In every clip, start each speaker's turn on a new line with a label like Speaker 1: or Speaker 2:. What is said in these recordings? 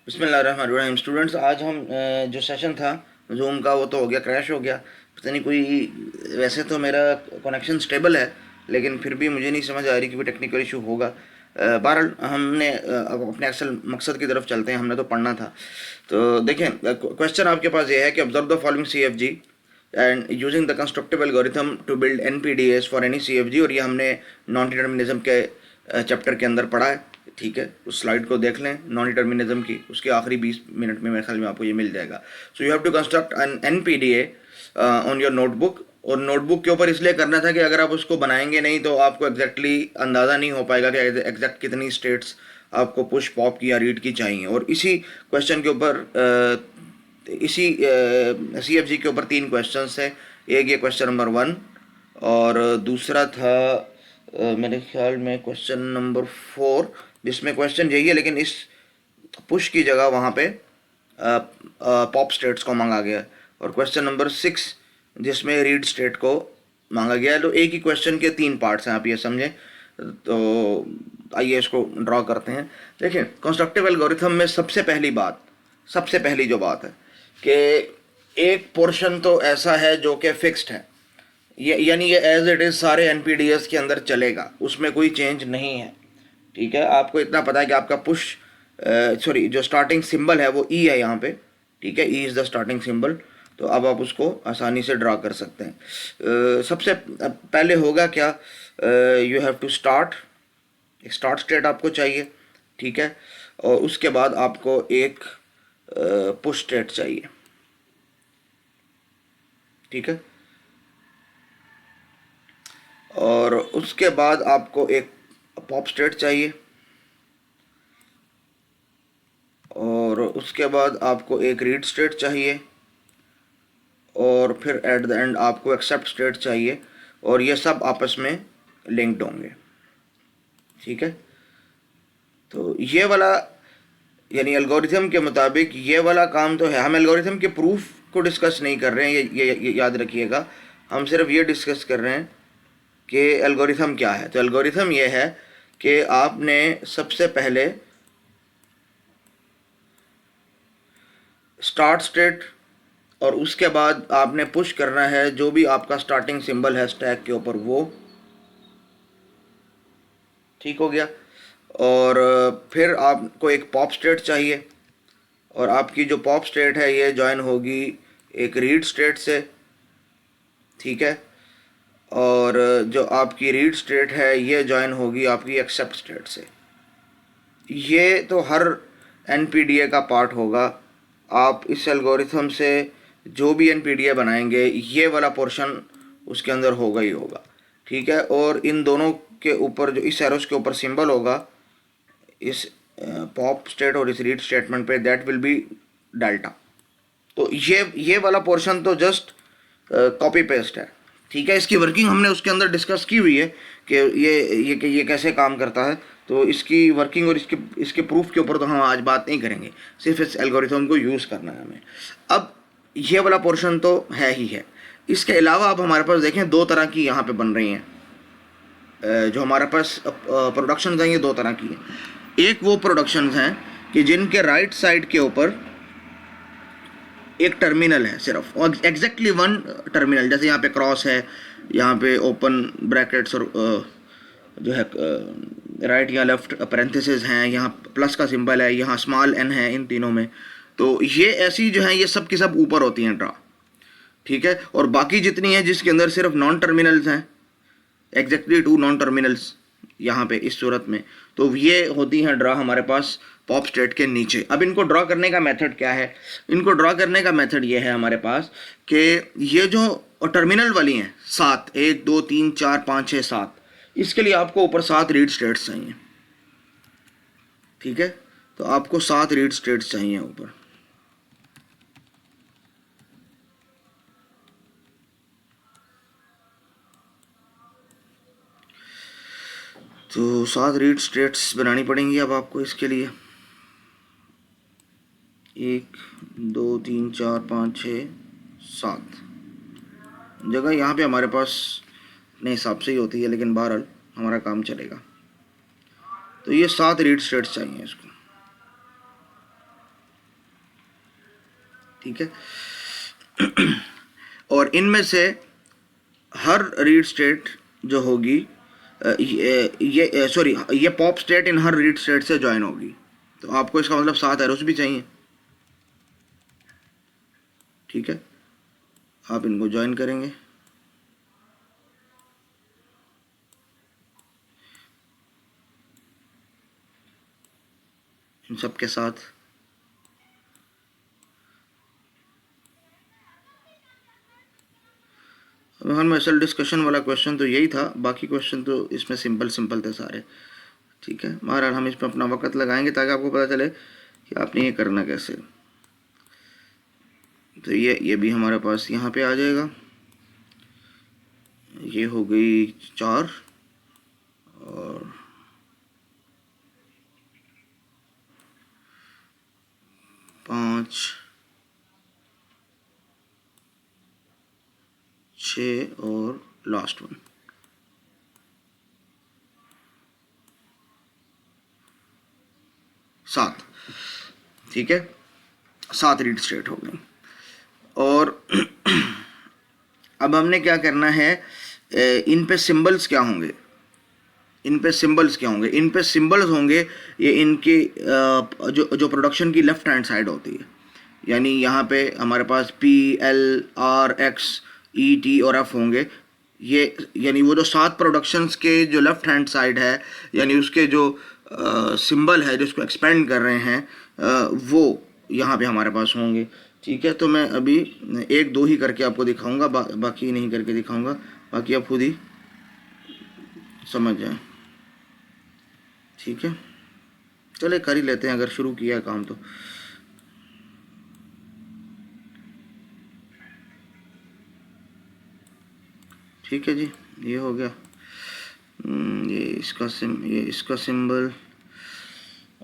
Speaker 1: बिस्मिल्लाहिर्रहमानिर्रहीम। स्टूडेंट्स, आज हम जो सेशन था जूम का वो तो हो गया, क्रैश हो गया। पता नहीं कोई, वैसे तो मेरा कनेक्शन स्टेबल है लेकिन फिर भी मुझे नहीं समझ आ रही कि कोई टेक्निकल इशू होगा। बहरहाल हमने अब अपने असल मकसद की तरफ चलते हैं। हमने तो पढ़ना था। तो देखें, क्वेश्चन आपके पास ये है कि observe the following C F G and using the constructive algorithm to build an P D S for any C F G. और ये हमने नॉन डिटर्मिनिज्म के चैप्टर के अंदर पढ़ा है। ठीक है, उस स्लाइड को देख लें नॉन डिटर्मिनिज्म की, उसके आखिरी 20 मिनट में मेरे ख्याल में आपको ये मिल जाएगा। So you have to construct an N P D A on your notebook. और नोटबुक के ऊपर इसलिए करना था कि अगर आप उसको बनाएंगे नहीं तो आपको एग्जैक्टली अंदाज़ा नहीं हो पाएगा कि एग्जैक्ट कितनी स्टेट्स आपको पुश पॉप की या रीड की चाहिए। और इसी क्वेश्चन के ऊपर इसी सी एफ जी के ऊपर 3 क्वेश्चन थे। एक ये क्वेश्चन नंबर 1 और दूसरा था मेरे ख्याल में क्वेश्चन नंबर 4, जिसमें क्वेश्चन यही है लेकिन इस पुश की जगह वहाँ पे पॉप स्टेट्स को मांगा गया है। और क्वेश्चन नंबर 6 जिसमें रीड स्टेट को मांगा गया है। तो एक ही क्वेश्चन के 3 पार्ट्स हैं, आप ये समझें। तो आइए इसको ड्रॉ करते हैं। देखिए, कंस्ट्रक्टिव एल्गोरिथम में सबसे पहली जो बात है कि एक पोर्शन तो ऐसा है जो कि फिक्स्ड है, यानी ये एज इट इज़ सारे एन के अंदर चलेगा, उसमें कोई चेंज नहीं है। ठीक है, आपको इतना पता है कि आपका पुश जो स्टार्टिंग सिंबल है वो ई है यहाँ पे। ठीक है, E is the starting symbol. तो अब आप उसको आसानी से ड्रा कर सकते हैं। सबसे पहले होगा क्या, यू हैव टू स्टार्ट, एक स्टार्ट स्टेट आपको चाहिए। ठीक है, और उसके बाद आपको एक पुश स्टेट चाहिए। ठीक है, और उसके बाद आपको एक पॉप स्टेट चाहिए, और उसके बाद आपको एक रीड स्टेट चाहिए, और फिर एट द एंड आपको एक्सेप्ट स्टेट चाहिए। और ये सब आपस में लिंक्ड होंगे। ठीक है, तो ये वाला यानी एल्गोरिथम के मुताबिक ये वाला काम तो है। हम एल्गोरिथम के प्रूफ को डिस्कस नहीं कर रहे हैं, ये याद रखिएगा। हम सिर्फ ये डिस्कस कर रहे हैं कि एल्गोरिथम क्या है। तो एल्गोरिथम ये है कि आपने सबसे पहले स्टार्ट स्टेट और उसके बाद आपने पुश करना है जो भी आपका स्टार्टिंग सिंबल है स्टैक के ऊपर वो। ठीक हो गया, और फिर आपको एक पॉप स्टेट चाहिए, और आपकी जो पॉप स्टेट है ये ज्वाइन होगी एक रीड स्टेट से। ठीक है, और जो आपकी रीड स्टेट है ये ज्वाइन होगी आपकी एक्सेप्ट स्टेट से। ये तो हर एन का पार्ट होगा। आप इस एल्गोरिथम से जो भी एन बनाएंगे ये वाला पोर्शन उसके अंदर होगा ही होगा। ठीक है, और इन दोनों के ऊपर जो इस एरोस के ऊपर सिंबल होगा इस पॉप स्टेट और इस रीड स्टेटमेंट पे, दैट विल बी डेल्टा। तो ये वाला पोर्शन तो जस्ट कॉपी पेस्ट है। ठीक है, इसकी वर्किंग हमने उसके अंदर डिस्कस की हुई है कि ये कैसे काम करता है। तो इसकी वर्किंग और इसके प्रूफ के ऊपर तो हम आज बात नहीं करेंगे, सिर्फ इस एल्गोरिथम को यूज़ करना है हमें। अब ये वाला पोर्शन तो है ही है। इसके अलावा अब हमारे पास देखें 2 तरह की यहाँ पे बन रही हैं। जो हमारे पास प्रोडक्शन हैं ये 2 तरह की हैं। एक वो प्रोडक्शन हैं कि जिनके राइट साइड के ऊपर एक टर्मिनल है सिर्फ, और एग्जैक्टली 1 टर्मिनल, जैसे यहाँ पे क्रॉस है, यहाँ पे ओपन ब्रैकेट्स और जो है राइट या लेफ्ट पैरेंथेसिस हैं, यहाँ प्लस का सिंबल है, यहाँ स्मॉल एन है इन तीनों में। तो ये ऐसी जो हैं ये सब की सब ऊपर होती हैं ड्रा। ठीक है, और बाकी जितनी हैं जिसके अंदर सिर्फ नॉन टर्मिनल्स हैं, एग्जैक्टली 2 नॉन टर्मिनल्स यहाँ पे इस सूरत में, तो ये होती हैं ड्रा हमारे पास पॉप स्टेट के नीचे। अब इनको ड्रा करने का मेथड क्या है? इनको ड्रा करने का मेथड ये है हमारे पास कि ये जो टर्मिनल वाली हैं 7, 1 2 3 4 5 6 7, इसके लिए आपको ऊपर 7 रीड स्टेट्स चाहिए। ठीक है, तो आपको 7 रीड स्टेट्स चाहिए ऊपर। तो 7 रीड स्टेट्स बनानी पड़ेंगी अब आपको इसके लिए। 1 2 3 4 5 6 7 जगह यहाँ पे हमारे पास अपने हिसाब से ही होती है, लेकिन बहरहाल हमारा काम चलेगा। तो ये 7 रीड स्टेट्स चाहिए इसको। ठीक है। और इनमें से हर रीड स्टेट जो होगी ये सॉरी ये pop state in her read state से ज्वाइन होगी। तो आपको इसका मतलब 7 एरोस भी चाहिए, ठीक है। आप इनको ज्वाइन करेंगे, इन सब के साथ। में असल डिस्कशन वाला क्वेश्चन तो यही था, बाकी क्वेश्चन तो इसमें सिंपल सिंपल थे सारे, ठीक है। बहरहाल हम इस पर अपना वक्त लगाएंगे ताकि आपको पता चले कि आपने ये करना कैसे। तो ये भी हमारे पास यहाँ पे आ जाएगा। ये हो गई 4 और 5 6 और लास्ट वन 7, ठीक है। 7 रीड स्टेट हो गई। और अब हमने क्या करना है, इन पे सिंबल्स क्या होंगे, इन पे सिंबल्स क्या होंगे। इन पे सिंबल्स होंगे ये इनके जो प्रोडक्शन की लेफ्ट हैंड साइड होती है, यानी यहाँ पे हमारे पास PLRX ET और F होंगे। ये यानी वो जो 7 प्रोडक्शंस के जो लेफ्ट हैंड साइड है, यानी उसके जो सिंबल है जिसको एक्सपेंड कर रहे हैं, वो यहाँ पे हमारे पास होंगे, ठीक है। तो मैं अभी 1 2 ही करके आपको दिखाऊंगा, बाकी नहीं करके दिखाऊंगा, बाकी आप खुद ही समझ जाएं, ठीक है। चले कर ही लेते हैं, अगर शुरू किया काम तो। ठीक है जी, ये हो गया। ये इसका सिंबल।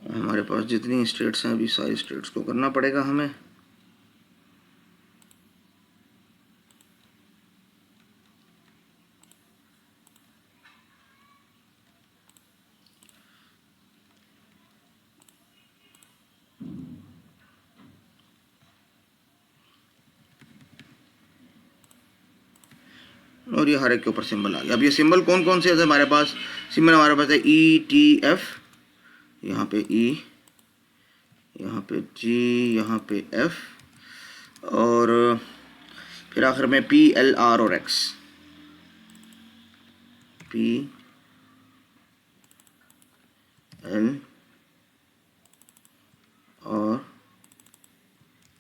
Speaker 1: हमारे पास जितनी स्टेट्स हैं अभी सारी स्टेट्स को करना पड़ेगा हमें। और ये हर एक के ऊपर सिंबल आ गया। अब ये सिंबल कौन कौन से है हमारे पास। सिंबल हमारे पास है ETF, यहाँ पे E, यहाँ पे G, यहाँ पे F, और फिर आखिर में PLR और X। PL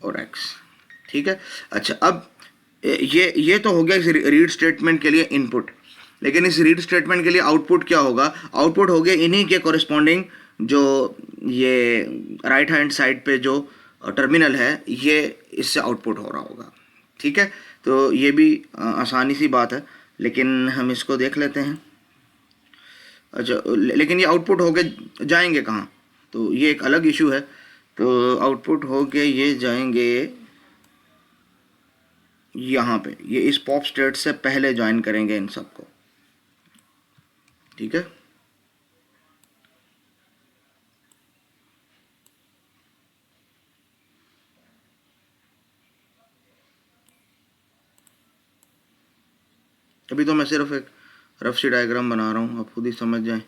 Speaker 1: और X, ठीक है। अच्छा, अब ये तो हो गया इस रीड स्टेटमेंट के लिए इनपुट, लेकिन इस रीड स्टेटमेंट के लिए आउटपुट क्या होगा। आउटपुट हो गया इन्हीं के कॉरेस्पॉन्डिंग जो ये राइट हैंड साइड पे जो टर्मिनल है, ये इससे आउटपुट हो रहा होगा, ठीक है। तो ये भी आसानी सी बात है, लेकिन हम इसको देख लेते हैं। अच्छा, लेकिन ये आउटपुट हो के जाएंगे कहाँ, तो ये एक अलग इशू है। तो आउटपुट हो के ये जाएंगे यहाँ पे, ये इस पॉप स्टेट से पहले ज्वाइन करेंगे इन सबको, ठीक है। अभी तो मैं सिर्फ एक रफ सी डायग्राम बना रहा हूँ, आप खुद ही समझ जाएं,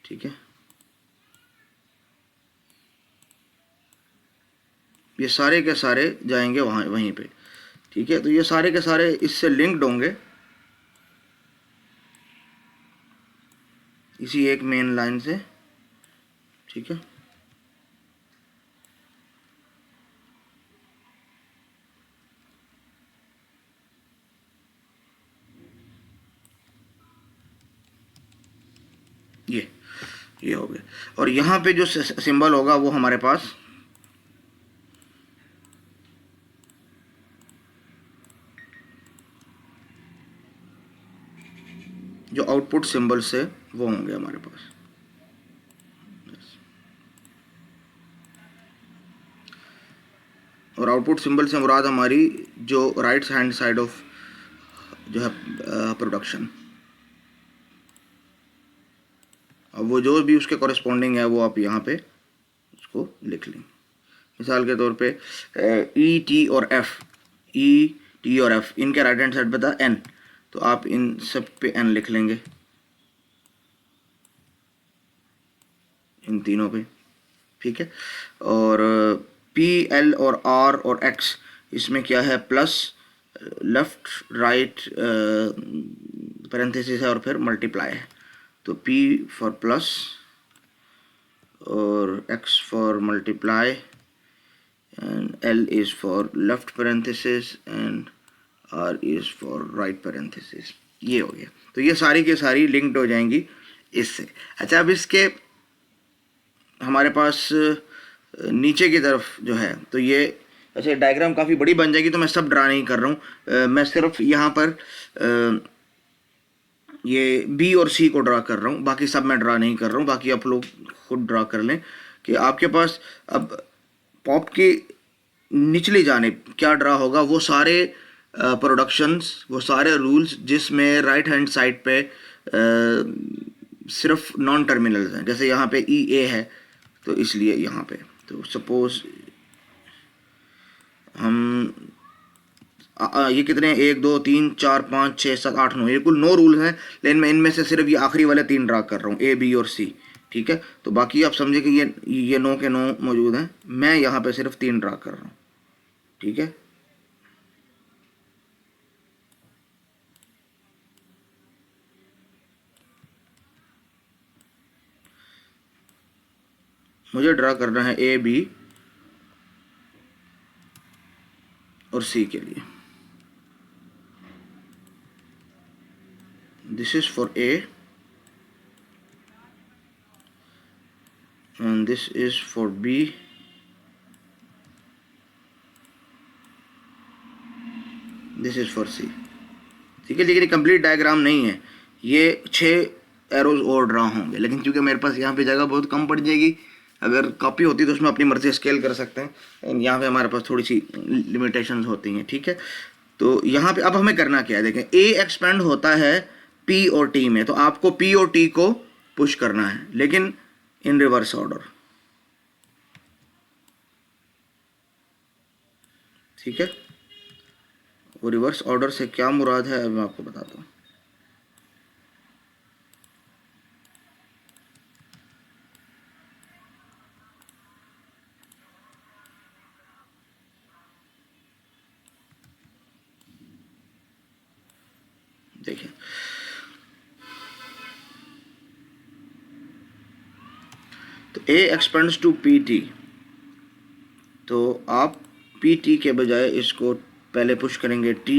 Speaker 1: ठीक है। ये सारे के सारे जाएंगे वहाँ वहीं पे, ठीक है। तो ये सारे के सारे इससे लिंक्ड होंगे इसी एक मेन लाइन से, ठीक है। ये हो गया। और यहाँ पे जो सिंबल होगा वो हमारे पास जो आउटपुट सिंबल से वो होंगे हमारे पास। और आउटपुट सिंबल से मुराद हमारी जो राइट हैंड साइड ऑफ जो है प्रोडक्शन, अब वो जो भी उसके कॉरेस्पॉन्डिंग है वो आप यहाँ पे उसको लिख लें, मिसाल के तौर पे ई टी और एफ, ई टी और एफ, इनके राइट हैंड साइड पे था एन, तो आप इन सब पे एन लिख लेंगे, इन तीनों पे, ठीक है। और पी एल और आर और एक्स, इसमें क्या है, प्लस लेफ्ट राइट पैरेंथेसिस है और फिर मल्टीप्लाई है, तो P फॉर प्लस और X for multiply and L is for left parenthesis and R is for right parenthesis. ये हो गया, तो ये सारी की सारी लिंक्ड हो जाएंगी इससे। अच्छा, अब इसके हमारे पास नीचे की तरफ जो है, तो ये अच्छा डायग्राम काफ़ी बड़ी बन जाएगी, तो मैं सब ड्रा नहीं कर रहा हूँ, मैं सिर्फ यहाँ पर ये बी और सी को ड्रा कर रहा हूँ, बाकी सब मैं ड्रा नहीं कर रहा हूँ, बाकी आप लोग खुद ड्रा कर लें कि आपके पास अब पॉप की निचली जानिब क्या ड्रा होगा, वो सारे प्रोडक्शंस, वो सारे रूल्स जिसमें राइट हैंड साइड पे सिर्फ नॉन टर्मिनल्स हैं, जैसे यहाँ पे ई ए है, तो इसलिए यहाँ पे, तो सपोज हम ये कितने, 1 2 3 4 5 6 7 8 9, ये कुल 9 रूल हैं, लेकिन मैं इनमें से सिर्फ ये आखिरी वाले 3 ड्रा कर रहा हूँ, ए बी और सी, ठीक है। तो बाकी आप समझे कि ये 9 के 9 मौजूद हैं, मैं यहाँ पे सिर्फ 3 ड्रा कर रहा हूँ, ठीक है। मुझे ड्रा करना है ए बी और सी के लिए। This is for a and this is for B, this is for C, ठीक है। लेकिन कंप्लीट डायग्राम नहीं है, ये 6 एरोज और ड्रा होंगे, लेकिन क्योंकि मेरे पास यहाँ पे जगह बहुत कम पड़ जाएगी, अगर कॉपी होती तो उसमें अपनी मर्जी स्केल कर सकते हैं, यहाँ पे हमारे पास थोड़ी सी लिमिटेशंस होती हैं, ठीक है। तो यहाँ पे अब हमें करना क्या है, देखें ए एक्सपेंड होता है P और T में, तो आपको P और T को पुश करना है, लेकिन इन रिवर्स ऑर्डर, ठीक है। वो रिवर्स ऑर्डर से क्या मुराद है, अब मैं आपको बताता हूँ। देखिए, तो A एक्सपेंड्स टू PT, तो आप PT के बजाय इसको पहले पुश करेंगे T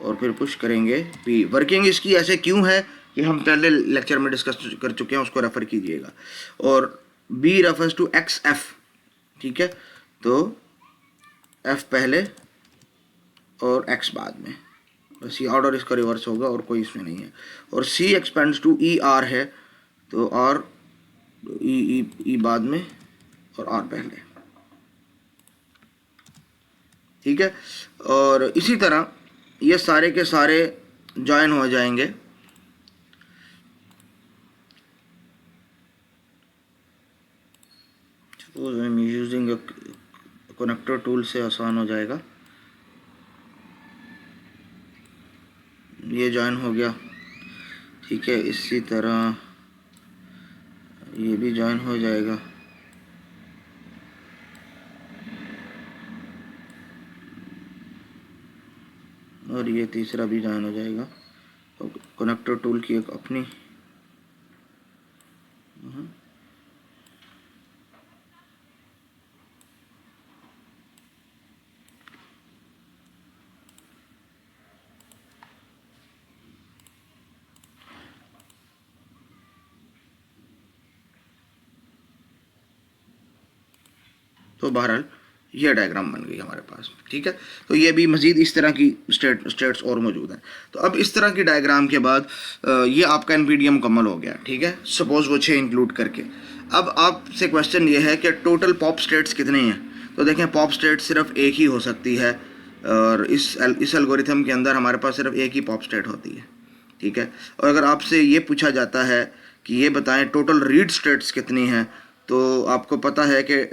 Speaker 1: और फिर पुश करेंगे P। वर्किंग इसकी ऐसे क्यों है कि हम पहले लेक्चर में डिस्कस कर चुके हैं, उसको रेफर कीजिएगा। और B रेफर्स टू XF, ठीक है, तो F पहले और X बाद में, बस ये ऑर्डर इसका रिवर्स होगा और कोई इसमें नहीं है। और C एक्सपेंड्स टू ER है, तो R ई बाद में और R पहले, ठीक है। और इसी तरह ये सारे के सारे ज्वाइन हो जाएंगे। Suppose I am using connector tool से आसान हो जाएगा, ये ज्वाइन हो गया, ठीक है। इसी तरह ये भी ज्वाइन हो जाएगा, और ये तीसरा भी ज्वाइन हो जाएगा। और कनेक्टर टूल की एक अपनी तो बहरहाल ये डायग्राम बन गई हमारे पास, ठीक है। तो ये भी मज़ीद इस तरह की स्टेट्स और मौजूद हैं। तो अब इस तरह की डायग्राम के बाद ये आपका NPTEL मुकम्मल हो गया, ठीक है। सपोज़ वो 6 इंक्लूड करके, अब आपसे क्वेश्चन ये है कि टोटल पॉप स्टेट्स कितनी हैं। तो देखें, पॉप स्टेट सिर्फ एक ही हो सकती है, और इस एल्गोरिथम के अंदर हमारे पास सिर्फ एक ही पॉप स्टेट होती है, ठीक है। और अगर आपसे ये पूछा जाता है कि ये बताएं टोटल रीड स्टेट्स कितनी हैं, तो आपको पता है कि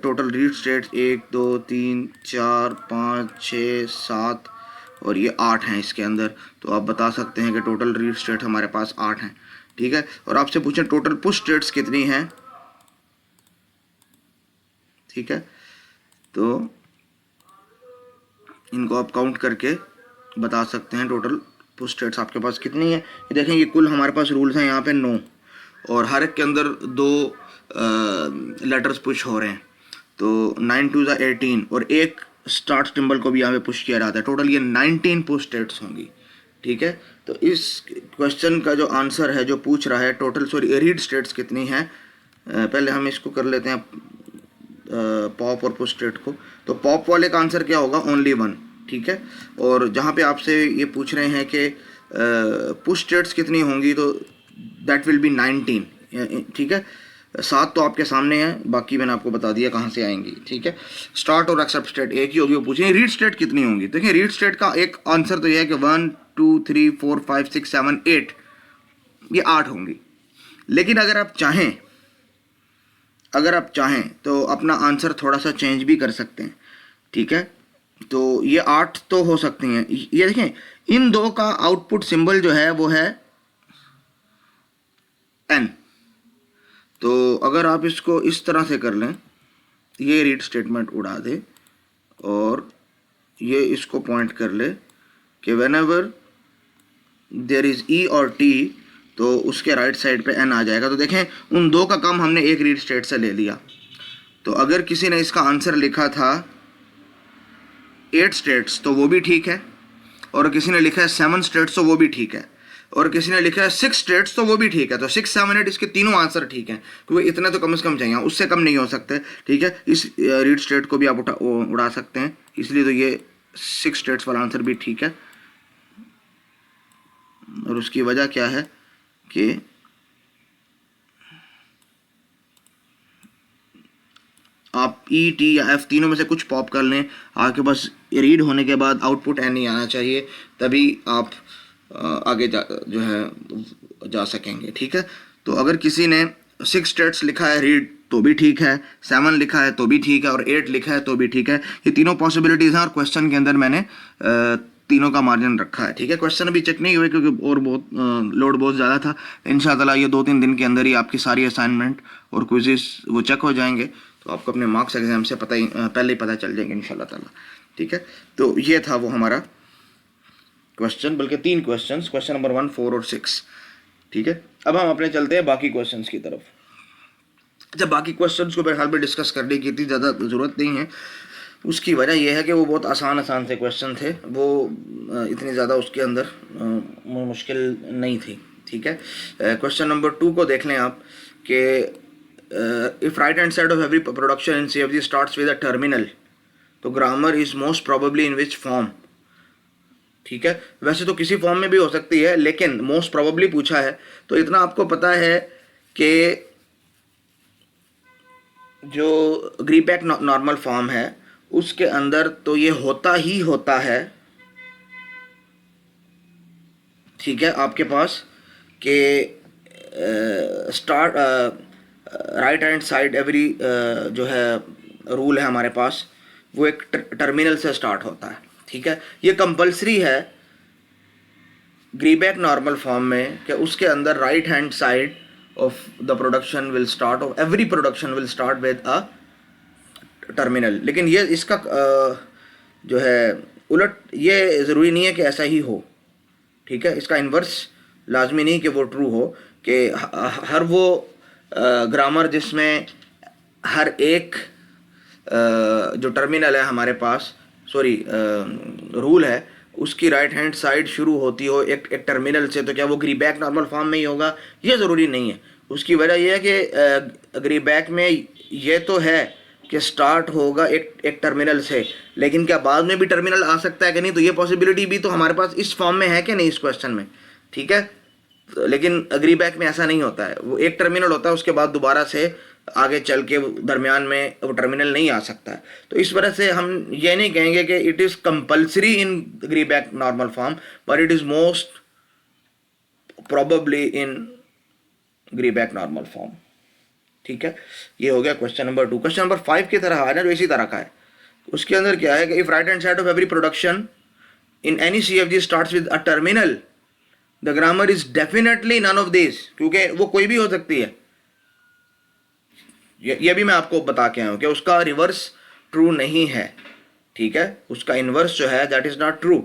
Speaker 1: टोटल रीड स्टेट्स 1 2 3 4 5 6 7 और ये 8 हैं इसके अंदर। तो आप बता सकते हैं कि टोटल रीड स्टेट हमारे पास 8 हैं, ठीक है। और आपसे पूछें टोटल पुश स्टेट्स कितनी हैं, ठीक है, तो इनको आप काउंट करके बता सकते हैं टोटल पुश स्टेट्स आपके पास कितनी है। ये देखें, ये कुल हमारे पास रूल्स हैं यहाँ पे 9 और हर एक के अंदर 2 लेटर्स पुश हो रहे हैं। तो 9 2 18 और एक स्टार्ट सिंबल को भी यहाँ पे पुश किया जाता है। टोटल ये 19 पुश स्टेट्स होंगी, ठीक है। तो इस क्वेश्चन का जो आंसर है, जो पूछ रहा है टोटल रीड स्टेट्स कितनी हैं, पहले हम इसको कर लेते हैं पॉप और पुश स्टेट को। तो पॉप वाले का आंसर क्या होगा, ओनली 1, ठीक है। और जहाँ पे आपसे ये पूछ रहे हैं कि पुश स्टेट्स कितनी होंगी, तो दैट विल बी 19, ठीक है। 7 तो आपके सामने है, बाकी मैंने आपको बता दिया कहाँ से आएंगी, ठीक है। स्टार्ट और एक्सेप्ट स्टेट एक ही होगी। वो पूछें रीड स्टेट कितनी होंगी। देखिए रीड स्टेट का एक आंसर तो यह है कि 1 2 3 4 5 6 7 8, ये 8 होंगी। लेकिन अगर आप चाहें तो अपना आंसर थोड़ा सा चेंज भी कर सकते हैं, ठीक है। तो ये 8 तो हो सकती हैं। ये देखें, इन दो का आउटपुट सिंबल जो है वो है n। तो अगर आप इसको इस तरह से कर लें, ये रीड स्टेटमेंट उड़ा दे और ये इसको पॉइंट कर ले कि व्हेनेवर देयर इज ई और टी, तो उसके राइट साइड पे n आ जाएगा। तो देखें, उन दो का काम हमने एक रीड स्टेट से ले लिया। तो अगर किसी ने इसका आंसर लिखा था 8 स्टेट्स तो वो भी ठीक है, और किसी ने लिखा है 7 स्टेट्स तो वो भी ठीक है, और किसी ने लिखा है 6 स्टेट्स तो वो भी ठीक है। तो 6 7 8 इसके तीनों आंसर ठीक हैं, क्योंकि इतने तो कम से कम चाहिए, उससे कम नहीं हो सकते, ठीक है। इस रीड स्टेट को भी आप उड़ा सकते हैं, इसलिए तो ये 6 स्टेट्स वाला आंसर भी ठीक है। और उसकी वजह क्या है कि आप ई टी या एफ तीनों में से कुछ पॉप कर लें, आपके पास रीड होने के बाद आउटपुट एन नहीं आना चाहिए, तभी आप आगे जा सकेंगे, ठीक है। तो अगर किसी ने 6 स्टेट्स लिखा है रीड तो भी ठीक है, 7 लिखा है तो भी ठीक है, और 8 लिखा है तो भी ठीक है। ये तीनों पॉसिबिलिटीज़ हैं और क्वेश्चन के अंदर मैंने तीनों का मार्जिन रखा है, ठीक है। क्वेश्चन अभी चेक नहीं हुए क्योंकि और बहुत लोड बहुत ज़्यादा था। इंशाअल्लाह ये 2-3 दिन के अंदर ही आपकी सारी असाइनमेंट और क्विज़ेस वो चेक हो जाएंगे, तो आपको अपने मार्क्स एग्जाम से पहले ही पता चल जाएंगे इंशाल्लाह ताला, ठीक है। तो ये था वो हमारा क्वेश्चन, बल्कि 3 क्वेश्चन नंबर 1 4 और 6, ठीक है। अब हम अपने चलते हैं बाकी क्वेश्चंस की तरफ। जब बाकी क्वेश्चंस को मेरे ख्याल में डिस्कस करने की इतनी ज़्यादा ज़रूरत नहीं है, उसकी वजह यह है कि वो बहुत आसान से क्वेश्चन थे, वो इतनी ज़्यादा उसके अंदर मुश्किल नहीं थी, ठीक है। क्वेश्चन नंबर 2 को देख लें आप कि if right hand side of every production in CFG starts with a terminal, तो grammar is most probably in which form, ठीक है। वैसे तो किसी फॉर्म में भी हो सकती है, लेकिन मोस्ट प्रोबेबली पूछा है, तो इतना आपको पता है कि जो ग्रीबैक नॉर्मल फॉर्म है उसके अंदर तो ये होता ही होता है, ठीक है, आपके पास कि start right hand side every जो है रूल है हमारे पास, वो एक टर्मिनल से स्टार्ट होता है, ठीक है। ये कंपलसरी है ग्रीबैक नॉर्मल फॉर्म में कि उसके अंदर right hand side of the production will start, of every production will start with a terminal. लेकिन ये इसका जो है उलट, ये ज़रूरी नहीं है कि ऐसा ही हो, ठीक है। इसका इन्वर्स लाजमी नहीं कि वो ट्रू हो, कि हर वो ग्रामर जिसमें हर एक जो टर्मिनल है हमारे पास, रूल है, उसकी राइट हैंड साइड शुरू होती हो एक टर्मिनल से, तो क्या वो ग्रीबैक नॉर्मल फॉर्म में ही होगा? ये ज़रूरी नहीं है। उसकी वजह यह है कि ग्रीबैक में ये तो है कि स्टार्ट होगा एक टर्मिनल से, लेकिन क्या बाद में भी टर्मिनल आ सकता है कि नहीं, तो ये पॉसिबिलिटी भी तो हमारे पास इस फॉर्म में है कि नहीं, इस क्वेश्चन में, ठीक है। लेकिन ग्रीबैक में ऐसा नहीं होता है, वो एक टर्मिनल होता है, उसके बाद दोबारा से आगे चल के दरमियान में वो टर्मिनल नहीं आ सकता है। तो इस वजह से हम ये नहीं कहेंगे कि it is compulsory in Greibach normal form, but it is most probably in Greibach normal form. ठीक है, ये हो गया क्वेश्चन नंबर 2। क्वेश्चन नंबर 5 की तरह है ना, जो इसी तरह का है। उसके अंदर क्या है कि if right hand side of every production in any CFG starts with a terminal, the grammar is definitely none of this, क्योंकि वो कोई भी हो सकती है। ये भी मैं आपको बता के आया हूं कि उसका रिवर्स ट्रू नहीं है, ठीक है, उसका इनवर्स जो है दैट इज नॉट ट्रू।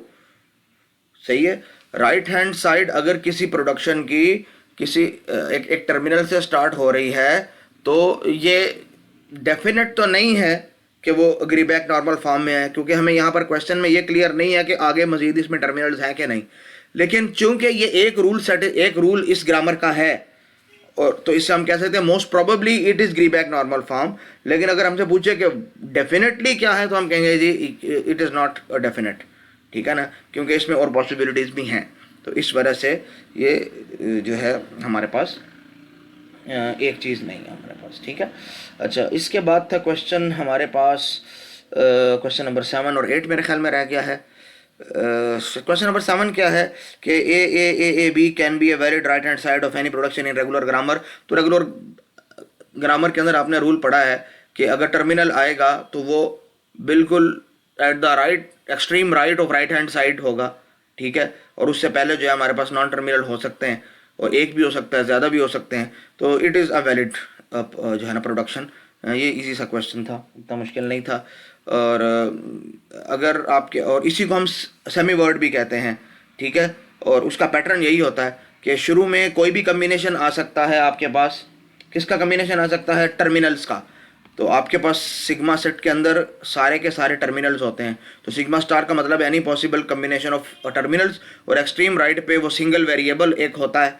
Speaker 1: सही है, राइट हैंड साइड अगर किसी प्रोडक्शन की किसी एक टर्मिनल से स्टार्ट हो रही है तो ये डेफिनेट तो नहीं है कि वो अग्रीबैक नॉर्मल फॉर्म में है, क्योंकि हमें यहाँ पर क्वेश्चन में ये क्लियर नहीं है कि आगे मजीद इसमें टर्मिनल्स हैं कि नहीं। लेकिन चूंकि ये एक रूल इस ग्रामर का है, और तो इससे हम कह सकते हैं most probably it is Greibach normal form. लेकिन अगर हमसे पूछे कि डेफिनेटली क्या है तो हम कहेंगे जी इट इज़ नॉट डेफिनेट, ठीक है ना, क्योंकि इसमें और पॉसिबिलिटीज़ भी हैं। तो इस वजह से ये जो है हमारे पास एक चीज़ नहीं है हमारे पास, ठीक है। अच्छा, इसके बाद था क्वेश्चन हमारे पास क्वेश्चन नंबर 7 और 8 मेरे ख्याल में रह गया है। क्वेश्चन नंबर 7 क्या है कि A B can be a valid right hand side of any production in regular grammar. तो रेगुलर ग्रामर के अंदर आपने रूल पढ़ा है कि अगर टर्मिनल आएगा तो वो बिल्कुल at the right extreme right of right hand side होगा, ठीक है, और उससे पहले जो है हमारे पास नॉन टर्मिनल हो सकते हैं, और एक भी हो सकता है, ज़्यादा भी हो सकते हैं। तो इट इज़ अ वैलिड जो है ना प्रोडक्शन। ये इजी सा क्वेश्चन था, इतना मुश्किल नहीं था। और अगर आपके, और इसी को हम सेमी वर्ड भी कहते हैं, ठीक है, और उसका पैटर्न यही होता है कि शुरू में कोई भी कम्बिनेशन आ सकता है आपके पास। किसका कम्बिनेशन आ सकता है? टर्मिनल्स का। तो आपके पास सिग्मा सेट के अंदर सारे के सारे टर्मिनल्स होते हैं, तो सिग्मा स्टार का मतलब any possible combination of terminals, और एक्सट्रीम राइट पे वो सिंगल वेरिएबल एक होता है,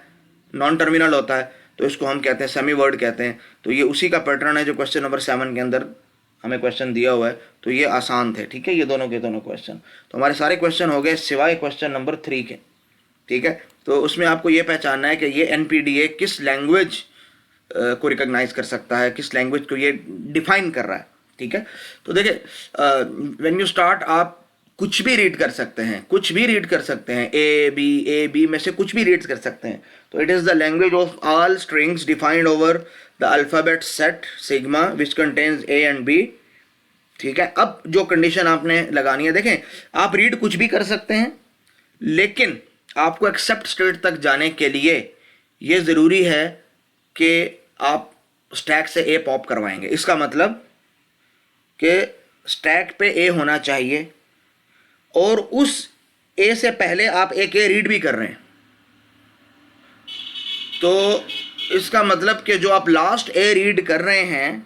Speaker 1: नॉन टर्मिनल होता है, तो इसको हम कहते हैं सेमी वर्ड कहते हैं। तो ये उसी का पैटर्न है जो क्वेश्चन नंबर 7 के अंदर हमें क्वेश्चन दिया हुआ है। तो ये आसान थे, ठीक है, ये दोनों के दोनों क्वेश्चन। तो हमारे सारे क्वेश्चन हो गए सिवाय क्वेश्चन नंबर 3 के, ठीक है। तो उसमें आपको ये पहचानना है कि ये NPDA किस लैंग्वेज को रिकॉग्नाइज कर सकता है, किस लैंग्वेज को ये डिफाइन कर रहा है, ठीक है। तो देखिए, व्हेन यू स्टार्ट आप कुछ भी रीड कर सकते हैं, कुछ भी रीड कर सकते हैं, ए बी में से कुछ भी रीड कर सकते हैं। तो it is the language of all strings defined over the alphabet set sigma which contains A and B, ठीक है। अब जो कंडीशन आपने लगानी है, देखें, आप रीड कुछ भी कर सकते हैं, लेकिन आपको एक्सेप्ट स्टेट तक जाने के लिए ये ज़रूरी है कि आप स्टैक से A पॉप करवाएंगे। इसका मतलब कि स्टैक पे A होना चाहिए, और उस A से पहले आप एक A रीड भी कर रहे हैं। तो इसका मतलब कि जो आप लास्ट A रीड कर रहे हैं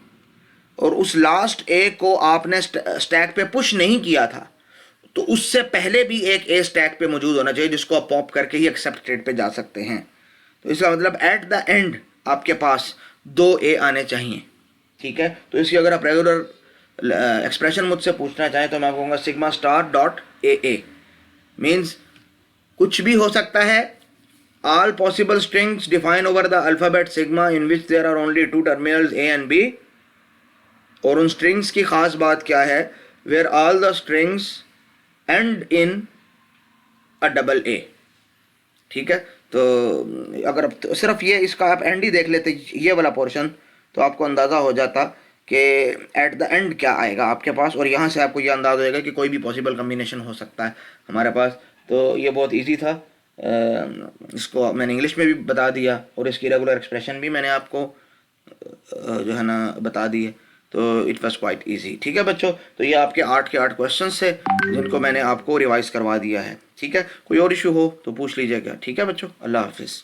Speaker 1: और उस लास्ट A को आपने स्टैक पे पुश नहीं किया था, तो उससे पहले भी एक A स्टैक पे मौजूद होना चाहिए जिसको आप पॉप करके ही एक्सेप्ट स्टेट पे जा सकते हैं। तो इसका मतलब एट द एंड आपके पास 2 A आने चाहिए, ठीक है। तो इसकी अगर आप रेगुलर एक्सप्रेशन मुझसे पूछना चाहें तो मैं कहूँगा sigma star dot AA means कुछ भी हो सकता है, all possible strings defined over the alphabet sigma in which there are only 2 terminals A and B। और उन स्ट्रिंग्स की खास बात क्या है? where all the strings end in a double A, ठीक है। तो अगर आप सिर्फ ये इसका आप एंड ही देख लेते, ये वाला पोर्शन, तो आपको अंदाज़ा हो जाता कि एट द एंड क्या आएगा आपके पास, और यहाँ से आपको ये अंदाज़ा होगा कि कोई भी पॉसिबल कम्बिनेशन हो सकता है हमारे पास। तो ये बहुत इजी था, इसको मैंने इंग्लिश में भी बता दिया, और इसकी रेगुलर एक्सप्रेशन भी मैंने आपको जो है ना बता दी है। तो इट वॉज क्वाइट ईजी, ठीक है बच्चों। तो ये आपके 8 के 8 क्वेश्चन थे जिनको मैंने आपको रिवाइज करवा दिया है, ठीक है। कोई और इशू हो तो पूछ लीजिएगा, ठीक है बच्चों। अल्लाह हाफिज़।